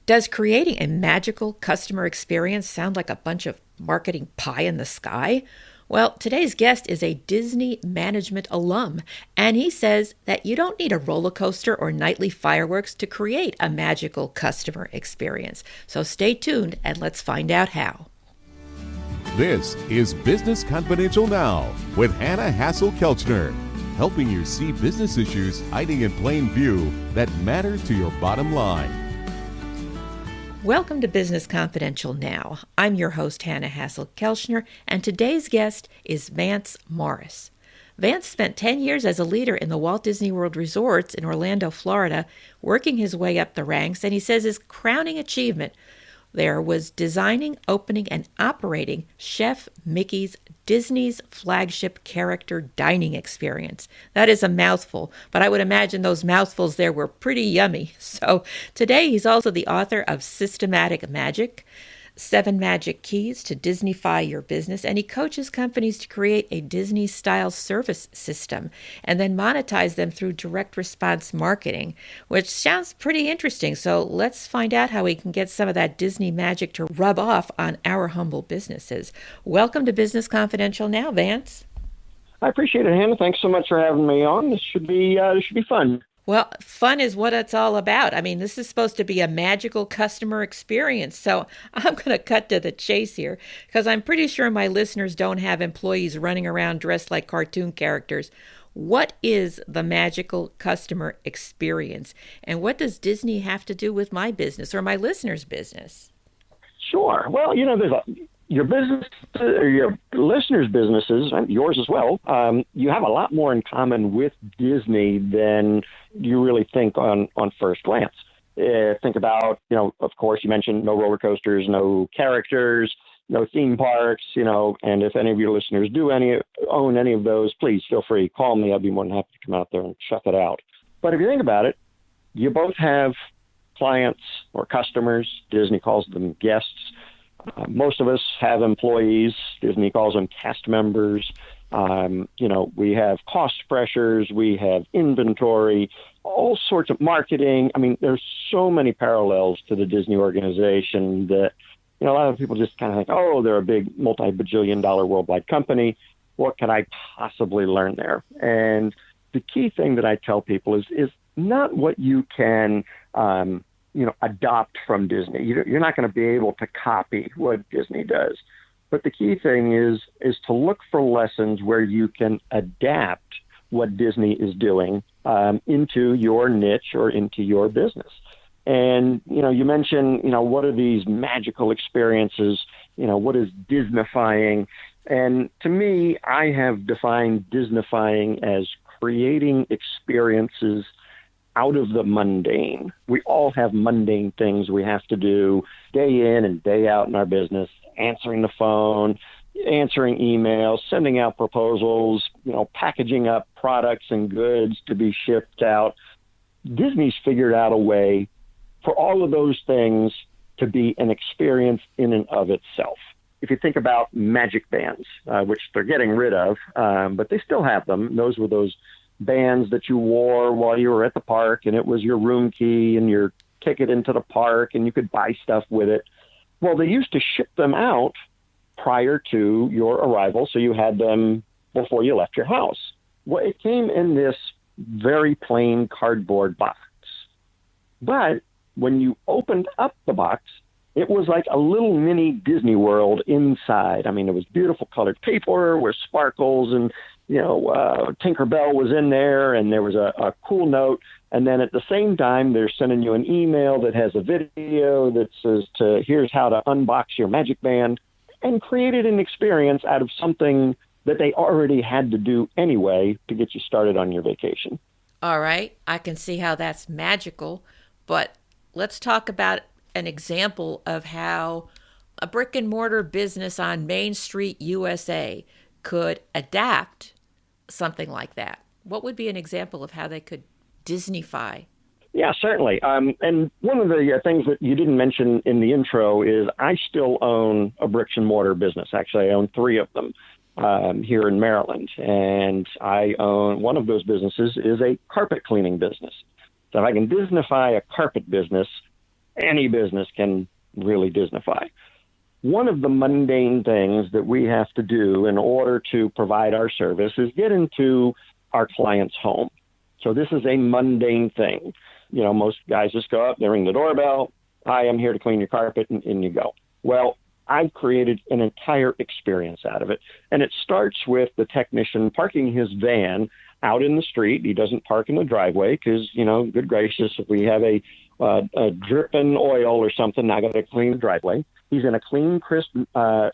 Does creating a magical customer experience sound like a bunch of marketing pie in the sky? Well, today's guest is a Disney management alum, and he says that you don't need a roller coaster or nightly fireworks to create a magical customer experience. So stay tuned and let's find out how. This is Business Confidential Now with Hannah Hasl-Kelchner, helping you see business issues hiding in plain view that matter to your bottom line. Welcome to Business Confidential Now. I'm your host, Hannah Hasl-Kelchner, and today's guest is Vance Morris. Vance spent 10 years as a leader in the Walt Disney World Resorts in Orlando, Florida, working his way up the ranks, and he says his crowning achievement there was designing, opening, and operating Chef Mickey's Disney's flagship character dining experience. That is a mouthful, but I would imagine those mouthfuls there were pretty yummy. So today he's also the author of Systematic Magic, 7 Magic Keys to Disneyfy Your Business, and he coaches companies to create a Disney-style service system and then monetize them through direct response marketing, which sounds pretty interesting. So let's find out how we can get some of that Disney magic to rub off on our humble businesses. Welcome to Business Confidential Now, Vance. I appreciate it, Hannah. Thanks so much for having me on. This should be fun. Well, fun is what it's all about. I mean, this is supposed to be a magical customer experience. So I'm going to cut to the chase here because I'm pretty sure my listeners don't have employees running around dressed like cartoon characters. What is the magical customer experience? And what does Disney have to do with my business or my listeners' business? Sure. Well, your business or your listeners' businesses, and yours as well, you have a lot more in common with Disney than you really think on first glance. Think about, of course, you mentioned no roller coasters, no characters, no theme parks, and if any of your listeners do own any of those, please feel free, call me. I'd be more than happy to come out there and check it out. But if you think about it, you both have clients or customers. Disney calls them guests. Most of us have employees. Disney calls them cast members. We have cost pressures. We have inventory, all sorts of marketing. I mean, there's so many parallels to the Disney organization that, a lot of people just kind of think, oh, they're a big multi-bajillion-dollar worldwide company. What can I possibly learn there? And the key thing that I tell people is not what you can adopt from Disney. You're not going to be able to copy what Disney does. But the key thing is to look for lessons where you can adapt what Disney is doing into your niche or into your business. And, you mentioned, what are these magical experiences? What is Disneyfying? And to me, I have defined Disneyfying as creating experiences out of the mundane. We all have mundane things we have to do day in and day out in our business, answering the phone, answering emails, sending out proposals, packaging up products and goods to be shipped out. Disney's figured out a way for all of those things to be an experience in and of itself. If you think about magic bands, which they're getting rid of, but they still have them. Those were those bands that you wore while you were at the park, and it was your room key and your ticket into the park, and you could buy stuff with it. Well, they used to ship them out prior to your arrival, so you had them before you left your house. Well, it came in this very plain cardboard box. But when you opened up the box, it was like a little mini Disney World inside. I mean, it was beautiful colored paper with sparkles, and Tinkerbell was in there, and there was a cool note. And then at the same time, they're sending you an email that has a video that says, here's how to unbox your magic band, and created an experience out of something that they already had to do anyway to get you started on your vacation. All right. I can see how that's magical, but let's talk about an example of how a brick and mortar business on Main Street, USA could adapt something like that. What would be an example of how they could Disneyfy? Yeah, certainly. And one of the things that you didn't mention in the intro is I still own a bricks and mortar business. Actually, I own 3 of them here in Maryland. And I own one of those businesses is a carpet cleaning business. So if I can Disneyfy a carpet business, any business can really Disneyfy. One of the mundane things that we have to do in order to provide our service is get into our client's home. So this is a mundane thing. Most guys just go up, they ring the doorbell. Hi, I'm here to clean your carpet, and in you go. Well, I've created an entire experience out of it. And it starts with the technician parking his van out in the street. He doesn't park in the driveway because, good gracious, if we have a dripping oil or something, I got to clean the driveway. He's in a clean, crisp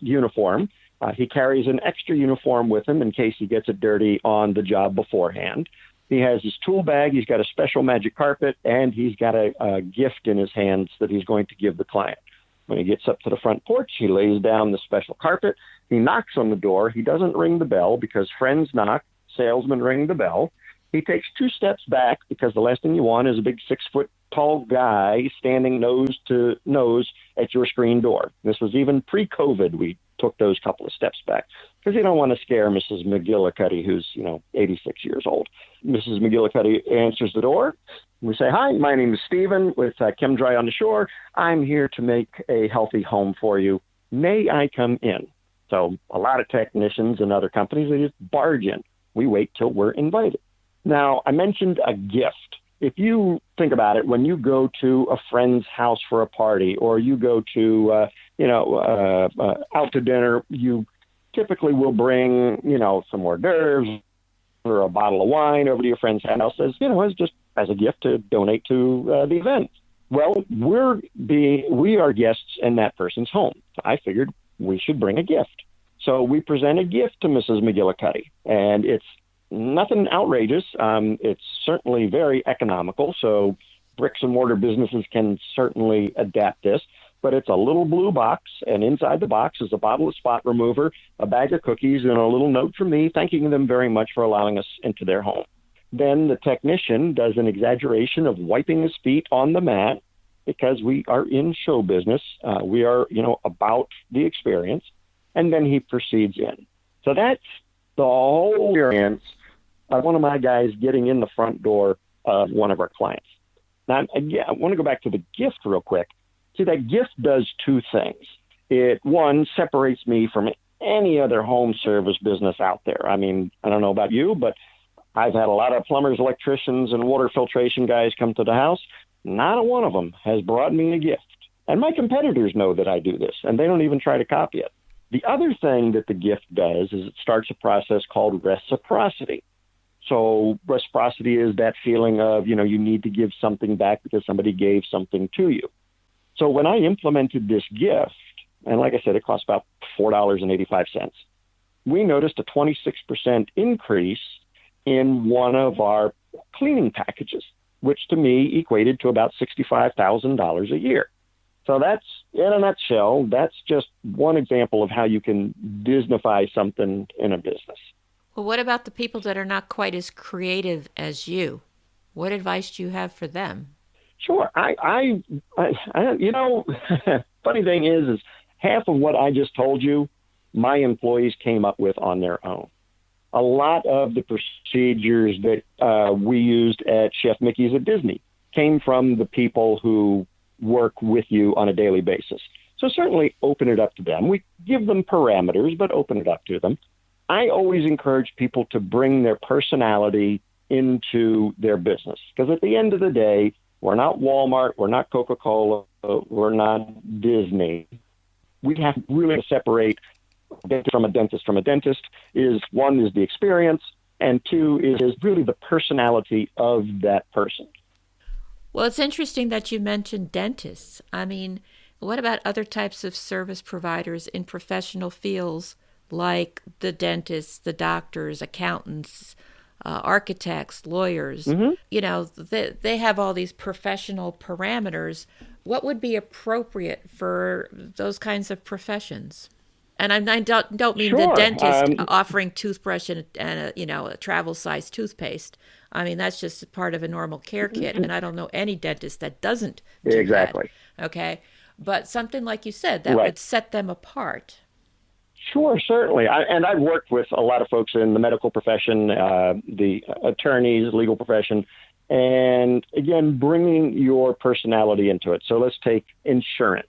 uniform. He carries an extra uniform with him in case he gets it dirty on the job beforehand. He has his tool bag. He's got a special magic carpet, and he's got a gift in his hands that he's going to give the client. When he gets up to the front porch, he lays down the special carpet. He knocks on the door. He doesn't ring the bell because friends knock, salesmen ring the bell. He takes 2 steps back because the last thing you want is a big 6-foot-tall guy standing nose to nose at your screen door. This was even pre-COVID. We took those couple of steps back because you don't want to scare Mrs. McGillicuddy, who's, 86 years old. Mrs. McGillicuddy answers the door. We say, hi, my name is Stephen with ChemDry on the Shore. I'm here to make a healthy home for you. May I come in? So a lot of technicians and other companies, they just barge in. We wait till we're invited. Now, I mentioned a gift. If you think about it, when you go to a friend's house for a party or you go to, out to dinner, you typically will bring, some hors d'oeuvres or a bottle of wine over to your friend's house as just as a gift to donate to the event. Well, we are guests in that person's home. So I figured we should bring a gift. So we present a gift to Mrs. McGillicuddy, and it's nothing outrageous. It's certainly very economical, so bricks and mortar businesses can certainly adapt this. But it's a little blue box, and inside the box is a bottle of spot remover, a bag of cookies, and a little note from me thanking them very much for allowing us into their home. Then the technician does an exaggeration of wiping his feet on the mat because we are in show business. We are, about the experience. And then he proceeds in. So that's the whole experience of one of my guys getting in the front door of one of our clients. Now, again, I want to go back to the gift real quick. See, that gift does 2 things. It, one, separates me from any other home service business out there. I mean, I don't know about you, but I've had a lot of plumbers, electricians, and water filtration guys come to the house. Not a one of them has brought me a gift. And my competitors know that I do this, and they don't even try to copy it. The other thing that the gift does is it starts a process called reciprocity. So reciprocity is that feeling of, you need to give something back because somebody gave something to you. So when I implemented this gift, and like I said, it cost about $4.85, we noticed a 26% increase in one of our cleaning packages, which to me equated to about $65,000 a year. So that's, in a nutshell, that's just one example of how you can Disneyfy something in a business. Well, what about the people that are not quite as creative as you? What advice do you have for them? Sure. I funny thing is half of what I just told you, my employees came up with on their own. A lot of the procedures that we used at Chef Mickey's at Disney came from the people who work with you on a daily basis. So certainly open it up to them. We give them parameters, but open it up to them. I always encourage people to bring their personality into their business because at the end of the day, we're not Walmart, we're not Coca-Cola, we're not Disney. We have really to separate from a dentist from a dentist. Is one is the experience, and 2 is really the personality of that person. Well, it's interesting that you mentioned dentists. I mean, what about other types of service providers in professional fields like the dentists, the doctors, accountants, architects, lawyers? Mm-hmm. They have all these professional parameters. What would be appropriate for those kinds of professions? And I don't mean Sure. the dentist offering toothbrush and a travel size toothpaste. I mean, that's just part of a normal care kit, and I don't know any dentist that doesn't do exactly that. Okay, but something like you said that would set them apart. Sure, certainly. I've worked with a lot of folks in the medical profession, the attorneys, legal profession, And again, bringing your personality into it. So let's take insurance.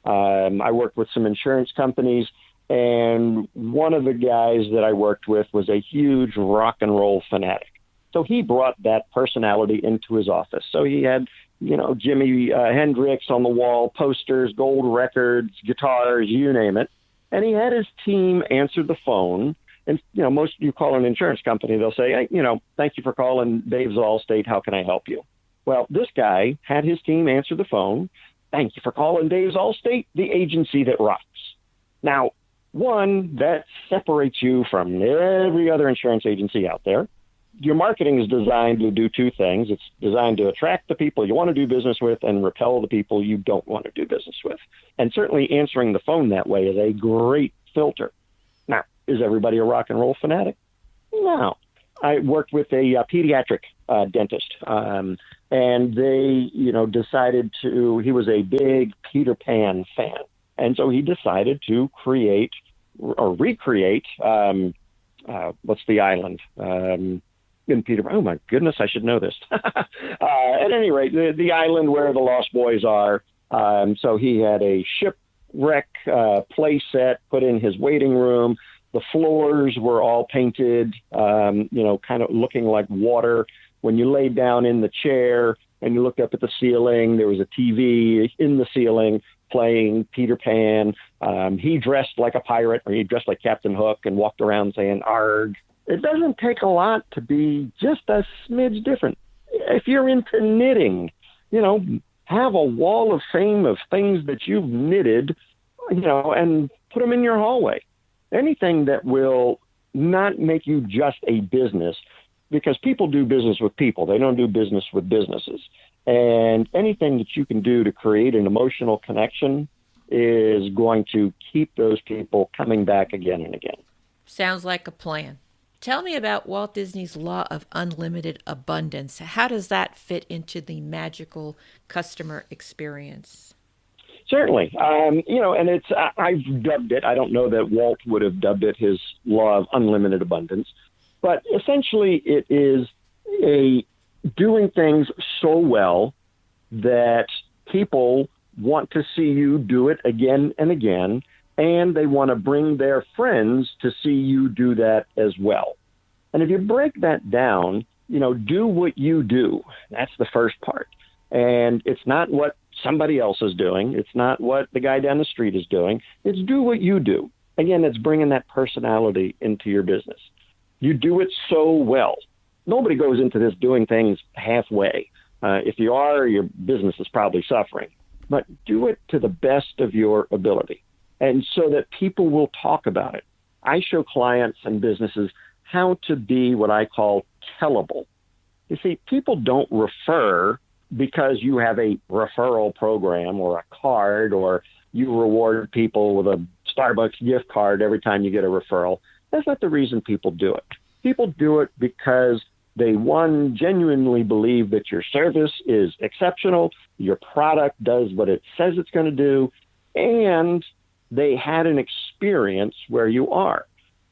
I worked with some insurance companies, and one of the guys that I worked with was a huge rock and roll fanatic. So he brought that personality into his office. So he had, Jimi Hendrix on the wall, posters, gold records, guitars, you name it. And he had his team answer the phone. And, most you call an insurance company, they'll say, hey, thank you for calling Dave's Allstate. How can I help you? Well, this guy had his team answer the phone. Thank you for calling Dave's Allstate, the agency that rocks. Now, one, that separates you from every other insurance agency out there. Your marketing is designed to do two things. It's designed to attract the people you want to do business with and repel the people you don't want to do business with. And certainly answering the phone that way is a great filter. Now, is everybody a rock and roll fanatic? No. I worked with a pediatric dentist, and they, decided he was a big Peter Pan fan. And so he decided to create or recreate, what's the island? In Peter, oh my goodness, I should know this. At any rate, the island where the Lost Boys are. So he had a shipwreck play set put in his waiting room. The floors were all painted, kind of looking like water. When you laid down in the chair and you looked up at the ceiling, there was a TV in the ceiling playing Peter Pan. He dressed like a pirate, or he dressed like Captain Hook and walked around saying, "Arg." It doesn't take a lot to be just a smidge different. If you're into knitting, have a wall of fame of things that you've knitted, and put them in your hallway. Anything that will not make you just a business, because people do business with people. They don't do business with businesses. And anything that you can do to create an emotional connection is going to keep those people coming back again and again. Sounds like a plan. Tell me about Walt Disney's law of unlimited abundance. How does that fit into the magical customer experience? Certainly. And I've dubbed it, I don't know that Walt would have dubbed it his law of unlimited abundance, but essentially it is doing things so well that people want to see you do it again and again, and they want to bring their friends to see you do that as well. And if you break that down, do what you do. That's the first part. And it's not what somebody else is doing. It's not what the guy down the street is doing. It's do what you do. Again, it's bringing that personality into your business. You do it so well. Nobody goes into this doing things halfway. If you are, your business is probably suffering. But do it to the best of your ability, and so that people will talk about it. I show clients and businesses how to be what I call tellable. You see, people don't refer because you have a referral program or a card, or you reward people with a Starbucks gift card every time you get a referral. That's not the reason people do it. People do it because they, one, genuinely believe that your service is exceptional, your product does what it says it's going to do, and they had an experience where you are.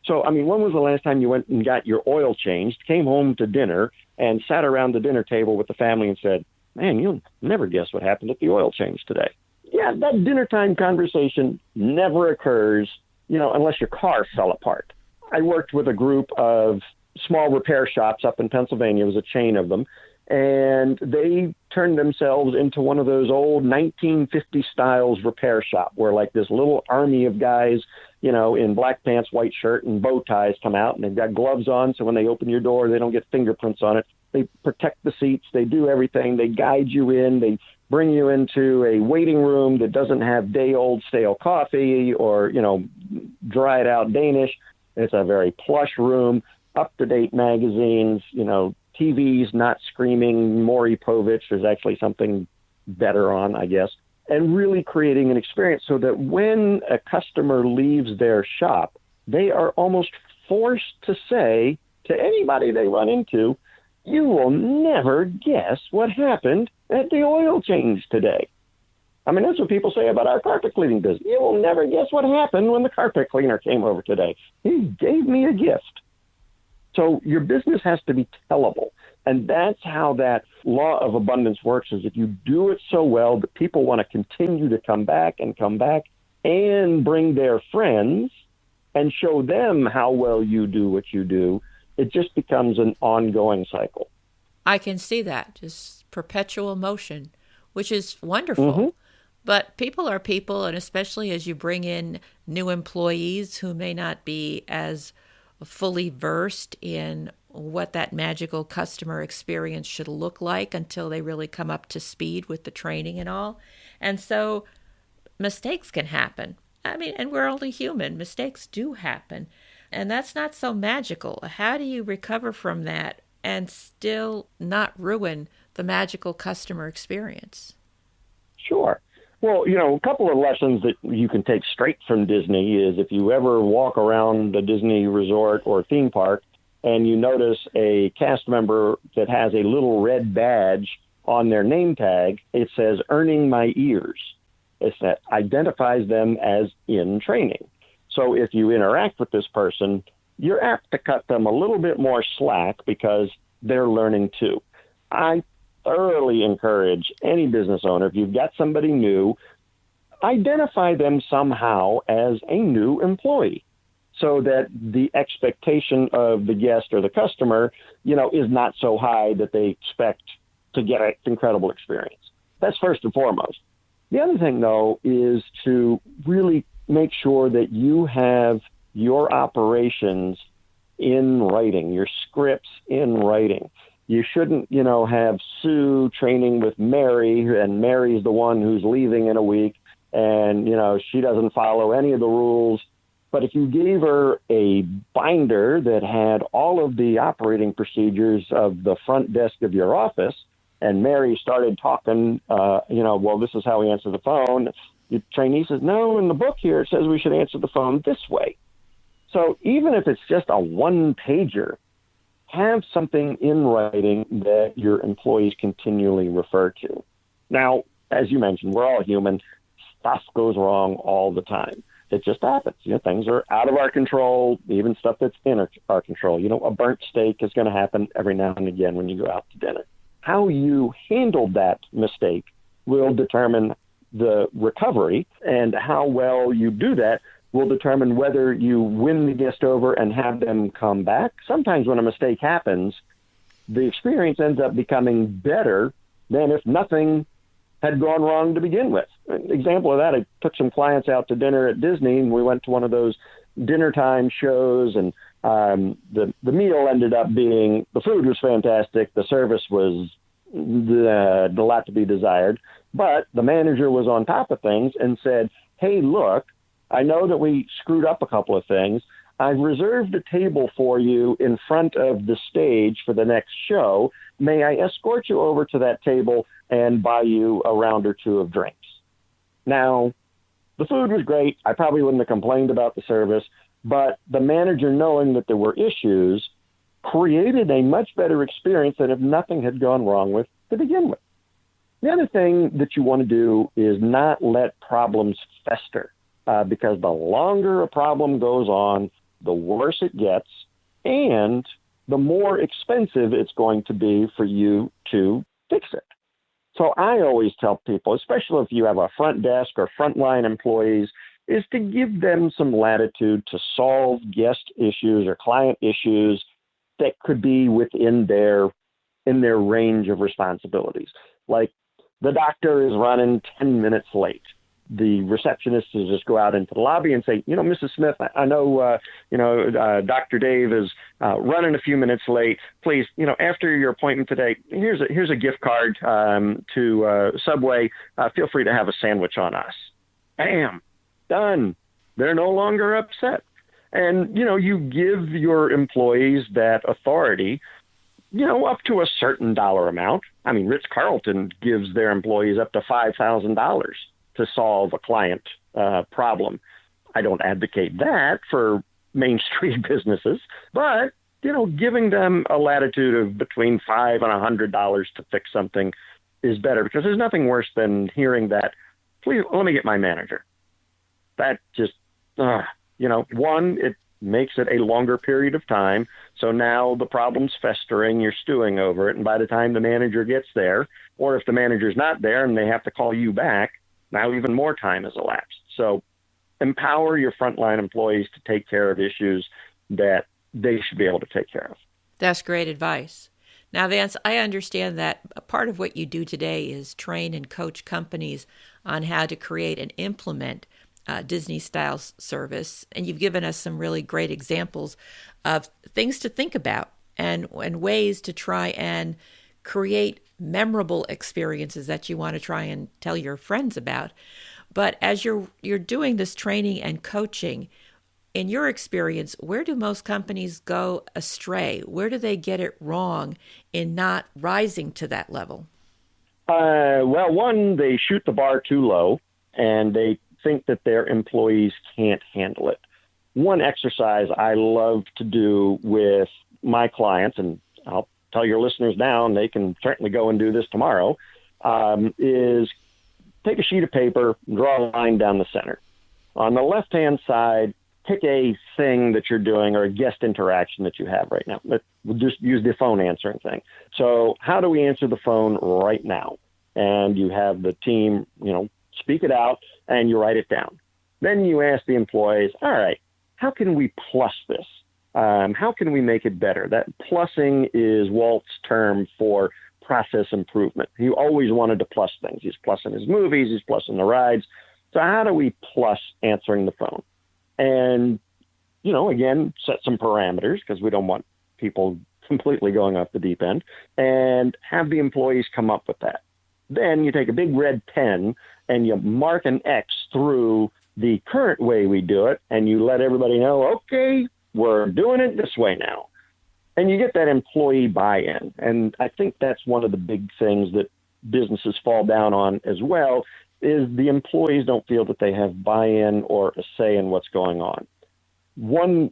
So, when was the last time you went and got your oil changed, came home to dinner, and sat around the dinner table with the family and said, "Man, you'll never guess what happened at the oil change today"? Yeah, that dinner time conversation never occurs, unless your car fell apart. I worked with a group of small repair shops up in Pennsylvania. It was a chain of them. And they turned themselves into one of those old 1950 styles repair shop where like this little army of guys, in black pants, white shirt, and bow ties come out, and they've got gloves on. So when they open your door, they don't get fingerprints on it. They protect the seats. They do everything. They guide you in. They bring you into a waiting room that doesn't have day-old stale coffee or, dried out Danish. It's a very plush room, up-to-date magazines, TVs not screaming Maury Povich. There's actually something better on, I guess, and really creating an experience so that when a customer leaves their shop, they are almost forced to say to anybody they run into, "You will never guess what happened at the oil change today." That's what people say about our carpet cleaning business. "You will never guess what happened when the carpet cleaner came over today. He gave me a gift." So your business has to be tellable. And that's how that law of abundance works, is if you do it so well that people want to continue to come back and bring their friends and show them how well you do what you do, it just becomes an ongoing cycle. I can see that, just perpetual motion, which is wonderful. But people are people, and especially as you bring in new employees who may not be as fully versed in what that magical customer experience should look like until they really come up to speed with the training and all. And so mistakes can happen. I mean, and we're only human. Mistakes do happen. And that's not so magical. How do you recover from that and still not ruin the magical customer experience? Sure. Well, a couple of lessons that you can take straight from Disney is if you ever walk around a Disney resort or theme park and you notice a cast member that has a little red badge on their name tag, it says "earning my ears." That identifies them as in training. So if you interact with this person, you're apt to cut them a little bit more slack because they're learning too. I thoroughly encourage any business owner, if you've got somebody new, identify them somehow as a new employee so that the expectation of the guest or the customer, is not so high that they expect to get an incredible experience. That's first and foremost. The other thing, though, is to really make sure that you have your operations in writing, your scripts in writing. You shouldn't, have Sue training with Mary, and Mary's the one who's leaving in a week, and, she doesn't follow any of the rules. But if you gave her a binder that had all of the operating procedures of the front desk of your office, and Mary started talking, well, this is how we answer the phone. The trainee says, no, in the book here, it says we should answer the phone this way. So even if it's just a one-pager, have something in writing that your employees continually refer to. Now, as you mentioned, we're all human. Stuff goes wrong all the time. It just happens. Things are out of our control, even stuff that's in our control. A burnt steak is going to happen every now and again when you go out to dinner. How you handled that mistake will determine the recovery, and how well you do that will determine whether you win the guest over and have them come back. Sometimes when a mistake happens, the experience ends up becoming better than if nothing had gone wrong to begin with. An example of that, I took some clients out to dinner at Disney, and we went to one of those dinner time shows, and the meal ended up being, the food was fantastic, the service was a lot to be desired, but the manager was on top of things and said, hey, look, I know that we screwed up a couple of things. I've reserved a table for you in front of the stage for the next show. May I escort you over to that table and buy you a round or two of drinks? Now, the food was great. I probably wouldn't have complained about the service, but the manager, knowing that there were issues, created a much better experience than if nothing had gone wrong with to begin with. The other thing that you want to do is not let problems fester, because the longer a problem goes on, the worse it gets, and the more expensive it's going to be for you to fix it. So I always tell people, especially if you have a front desk or frontline employees, is to give them some latitude to solve guest issues or client issues that could be within their range of responsibilities. Like, the doctor is running 10 minutes late. The receptionist is just go out into the lobby and say, Mrs. Smith, I know, Dr. Dave is running a few minutes late. Please, after your appointment today, here's a gift card to Subway. Feel free to have a sandwich on us. Bam, done. They're no longer upset. And, you give your employees that authority, up to a certain dollar amount. I mean, Ritz-Carlton gives their employees up to $5,000 to solve a client problem. I don't advocate that for Main Street businesses, but, giving them a latitude of between $5 and $100 to fix something is better, because there's nothing worse than hearing that, please, let me get my manager. That just, one, it makes it a longer period of time. So now the problem's festering, you're stewing over it. And by the time the manager gets there, or if the manager's not there and they have to call you back, now even more time has elapsed. So empower your frontline employees to take care of issues that they should be able to take care of. That's great advice. Now, Vance, I understand that a part of what you do today is train and coach companies on how to create and implement Disney-style service, and you've given us some really great examples of things to think about and ways to try and create memorable experiences that you want to try and tell your friends about. But as you're doing this training and coaching, in your experience, where do most companies go astray? Where do they get it wrong in not rising to that level? Well, one, they shoot the bar too low, and they think that their employees can't handle it. One exercise I love to do with my clients, and I'll tell your listeners now, and they can certainly go and do this tomorrow, is take a sheet of paper and draw a line down the center. On the left-hand side, pick a thing that you're doing or a guest interaction that you have right now. We'll just use the phone answering thing. So how do we answer the phone right now? And you have the team, speak it out, and you write it down. Then you ask the employees, all right, how can we plus this? How can we make it better? That plussing is Walt's term for process improvement. He always wanted to plus things. He's plussing his movies, he's plussing the rides. So how do we plus answering the phone? And, again, set some parameters because we don't want people completely going off the deep end, and have the employees come up with that. Then you take a big red pen and you mark an X through the current way we do it, and you let everybody know, okay, we're doing it this way now. And you get that employee buy-in. And I think that's one of the big things that businesses fall down on as well, is the employees don't feel that they have buy-in or a say in what's going on. One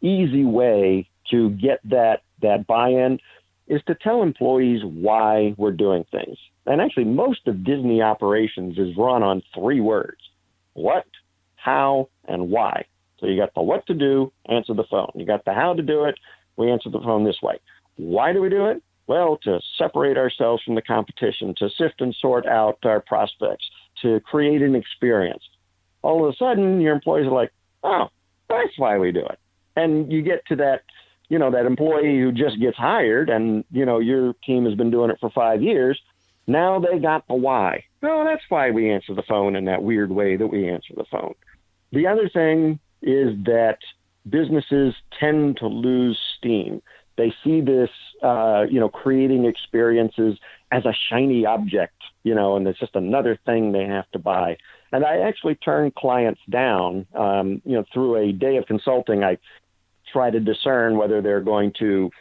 easy way to get that buy-in is to tell employees why we're doing things. And actually, most of Disney operations is run on 3 words: what, how, and why. So you got the what to do, answer the phone. You got the how to do it, we answer the phone this way. Why do we do it? Well, to separate ourselves from the competition, to sift and sort out our prospects, to create an experience. All of a sudden, your employees are like, oh, that's why we do it. And you get to that, that employee who just gets hired and, your team has been doing it for 5 years. Now they got the why. Oh, that's why we answer the phone in that weird way that we answer the phone. The other thing is that businesses tend to lose steam. They see this, creating experiences as a shiny object, and it's just another thing they have to buy. And I actually turn clients down, through a day of consulting. I try to discern whether they're going to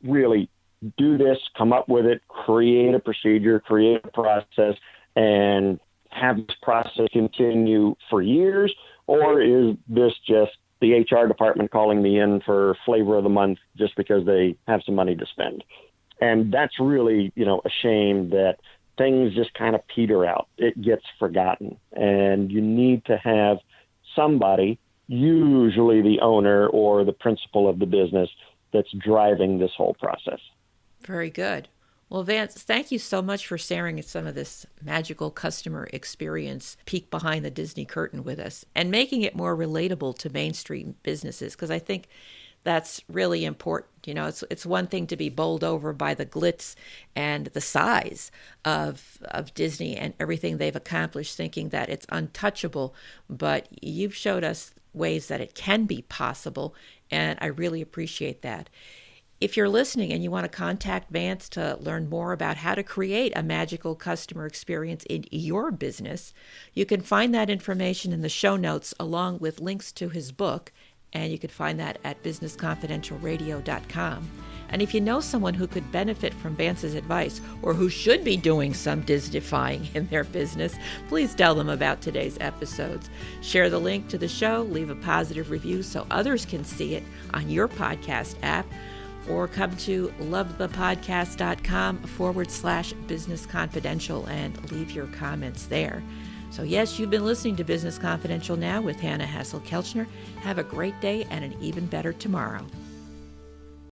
really do this, come up with it, create a procedure, create a process, and have this process continue for years, or is this just the HR department calling me in for flavor of the month just because they have some money to spend? And that's really, a shame that things just kind of peter out. It gets forgotten. And you need to have somebody, usually the owner or the principal of the business, that's driving this whole process. Very good. Well, Vance, thank you so much for sharing some of this magical customer experience peek behind the Disney curtain with us and making it more relatable to mainstream businesses, because I think that's really important. It's one thing to be bowled over by the glitz and the size of Disney and everything they've accomplished, thinking that it's untouchable, but you've showed us ways that it can be possible, and I really appreciate that. If you're listening and you want to contact Vance to learn more about how to create a magical customer experience in your business, you can find that information in the show notes along with links to his book, and you can find that at businessconfidentialradio.com. And if you know someone who could benefit from Vance's advice or who should be doing some Disneyfying in their business, please tell them about today's episodes. Share the link to the show, leave a positive review so others can see it on your podcast app, or come to lovethepodcast.com/Business Confidential and leave your comments there. So yes, you've been listening to Business Confidential Now with Hannah Hasl-Kelchner. Have a great day and an even better tomorrow.